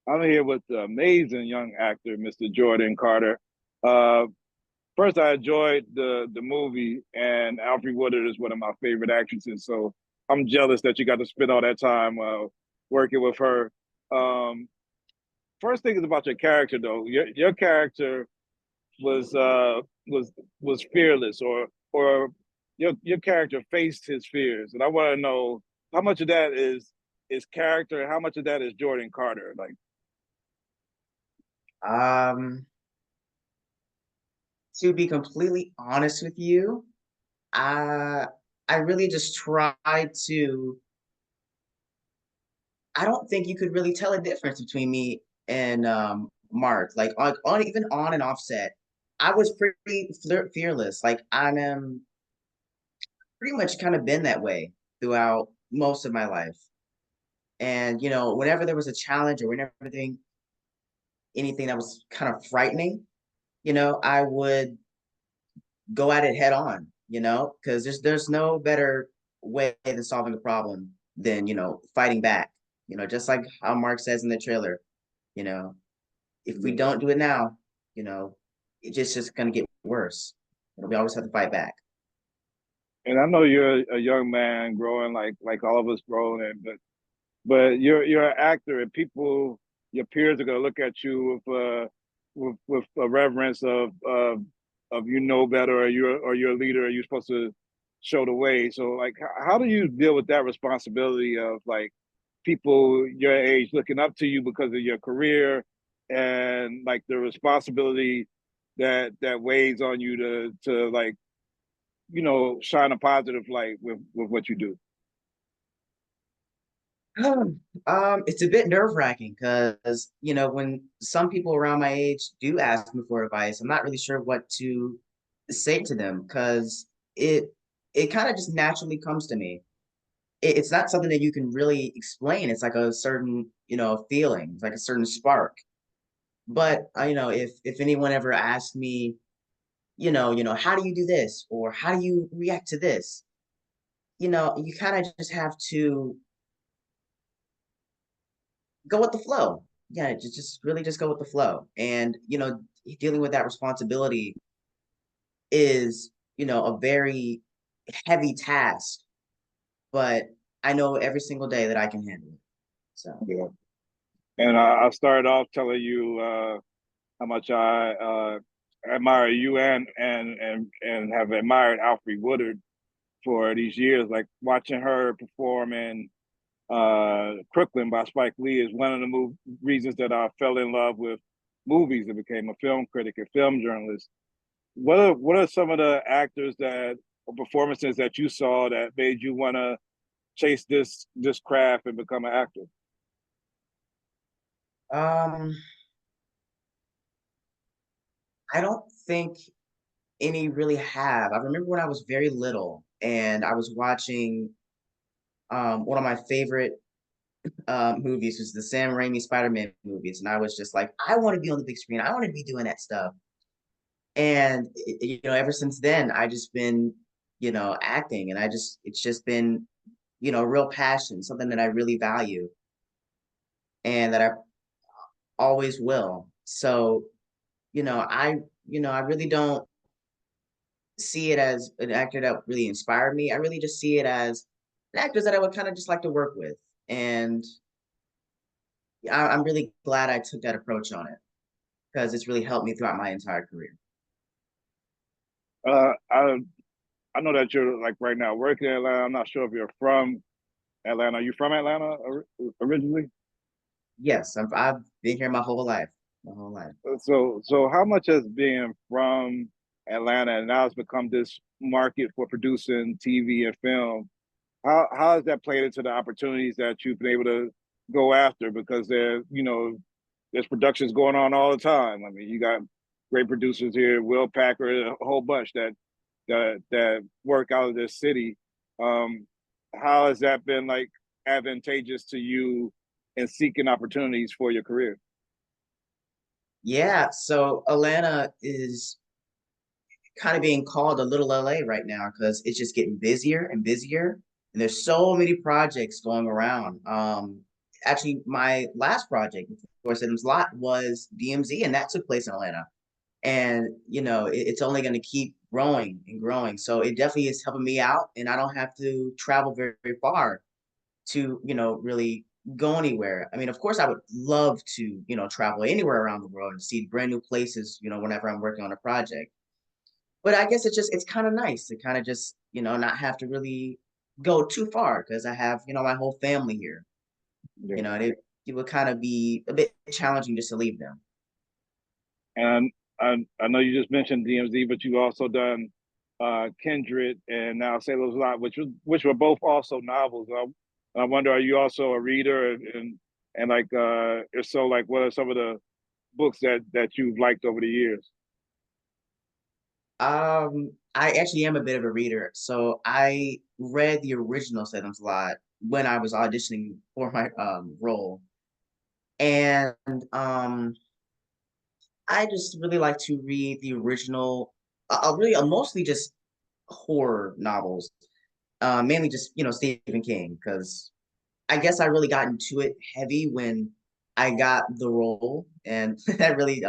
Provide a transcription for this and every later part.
I'm here with the amazing young actor, Mr. Jordan Carter. Uh, First, I enjoyed the movie, and Alfre Woodard is one of my favorite actresses. So I'm jealous that you got to spend all that time working with her. Um, First thing is about your character, though. Your character was was fearless, or your character faced his fears, and I want to know how much of that is character, and how much of that is Jordan Carter. Like, Um, to be completely honest with you, I I really just tried to. I don't think you could really tell a difference between me and Mark. Like on even on and offset, I was pretty fearless. Like I'm pretty much kind of been that way throughout most of my life. And whenever there was a challenge or whenever anything that was kind of frightening, I would go at it head on, because there's no better way than solving the problem than, fighting back. Just like how Mark says in the trailer, you know, if we don't do it now, you know, it's just gonna get worse. We always have to fight back. and I know you're a young man growing like all of us growing, and but you're an actor, and people, your peers are gonna look at you with a reverence of you know better, or you're a leader, or you're supposed to show the way. So like, how do you deal with that responsibility of like people your age looking up to you because of your career, and like the responsibility that weighs on you to like shine a positive light with what you do. It's a bit nerve-wracking because, when some people around my age do ask me for advice, I'm not really sure what to say to them because it it kind of just naturally comes to me. It's not something that you can really explain. It's like a certain, feeling. It's like a certain spark. But if anyone ever asked me, how do you do this or how do you react to this? You kind of just have to go with the flow. Yeah, just really just go with the flow. And dealing with that responsibility is, a very heavy task, but I know every single day that I can handle it. So, Yeah. And I started off telling you how much I admire you and have admired Alfre Woodard for these years. Like watching her perform in Crooklyn by Spike Lee is one of the reasons that I fell in love with movies and became a film critic and film journalist. What are some of the actors that or performances that you saw that made you want to chase this craft and become an actor? um, I don't think any really have. I remember when I was very little and I was watching one of my favorite movies was the Sam Raimi Spider-Man movies, and I was just like, I want to be on the big screen. I want to be doing that stuff. And ever since then, I just been, acting, and it's just been, a real passion, something that I really value, and that I always will. So, I really don't see it as an actor that really inspired me. I really just see it as an actor that I would kind of just like to work with, and I'm really glad I took that approach on it because it's really helped me throughout my entire career. I know that you're like right now working in Atlanta. I'm not sure if you're from Atlanta. Are you from Atlanta originally? Yes, I've been here my whole life. So how much has being from Atlanta and now it's become this market for producing TV and film? How has that played into the opportunities that you've been able to go after? Because there's productions going on all the time. I mean, you got great producers here, Will Packer, a whole bunch that work out of this city. Um, how has that been like advantageous to you in seeking opportunities for your career? Yeah, so Atlanta is kind of being called a little LA right now because it's just getting busier and busier, and there's so many projects going around. Actually, my last project Salem Lot was DMZ, and that took place in Atlanta. And it's only going to keep growing and growing. So it definitely is helping me out, and I don't have to travel very, very far to really go anywhere. I mean, of course, I would love to travel anywhere around the world and see brand new places. Whenever I'm working on a project. But I guess it's kind of nice to kind of just not have to really go too far because I have my whole family here. Yeah. And it would kind of be a bit challenging just to leave them. And I know you just mentioned DMZ, but you also done Kindred and now Sailor's Lot, which were both also novels. I wonder, are you also a reader? And like, if so, like, what are some of the books that you've liked over the years? I actually am a bit of a reader, so I read the original Salem's Lot when I was auditioning for my role, and I just really like to read the original. Mostly just horror novels, mainly just Stephen King, because I guess I really got into it heavy when I got the role, and that really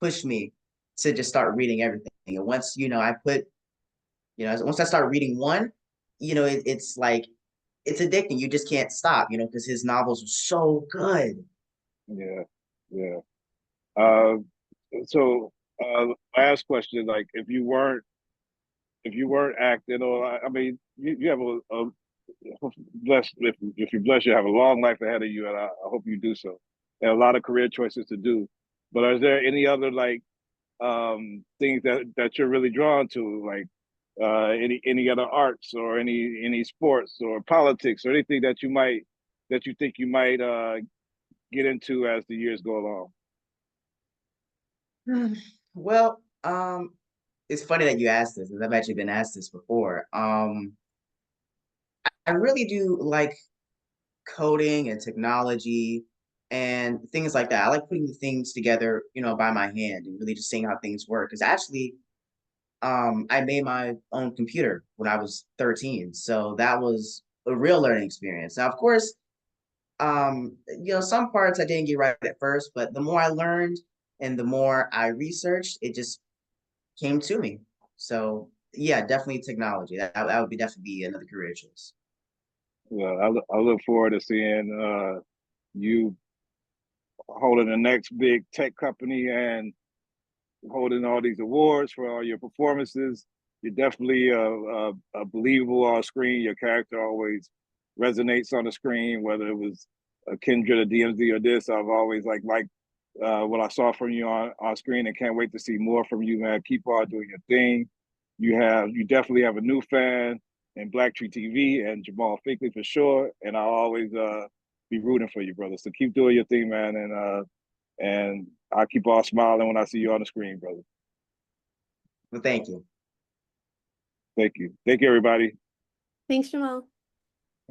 pushed me to just start reading everything. And once once I start reading one, it's like it's addicting. You just can't stop, because his novels are so good. Yeah, yeah. Uh, so last question, like, if you weren't acting, or I mean, you have a blessed if you're blessed, you have a long life ahead of you, and I hope you do so. And a lot of career choices to do. But is there any other like things that you're really drawn to, like any other arts or any sports or politics or anything that you think you might get into as the years go along? Well, it's funny that you asked this, because I've actually been asked this before. I really do like coding and technology and things like that. I like putting the things together, by my hand and really just seeing how things work. Because actually, I made my own computer when I was 13, so that was a real learning experience. Now, of course, some parts I didn't get right at first, but the more I learned and the more I researched, it just came to me. So yeah, definitely technology. That would be definitely be another career choice. Well, I look forward to seeing you holding the next big tech company and holding all these awards for all your performances. You're definitely a believable on screen. Your character always resonates on the screen, whether it was a Kindred or DMZ or this. I've always liked what I saw from you on screen, and can't wait to see more from you, man. Keep on doing your thing. You definitely have a new fan in BlackTree TV and Jamaal Finkley for sure. And I'll always be rooting for you, brother. So keep doing your thing, man. And I keep on smiling when I see you on the screen, brother. But thank you. Thank you. Thank you, everybody. Thanks, Jamal.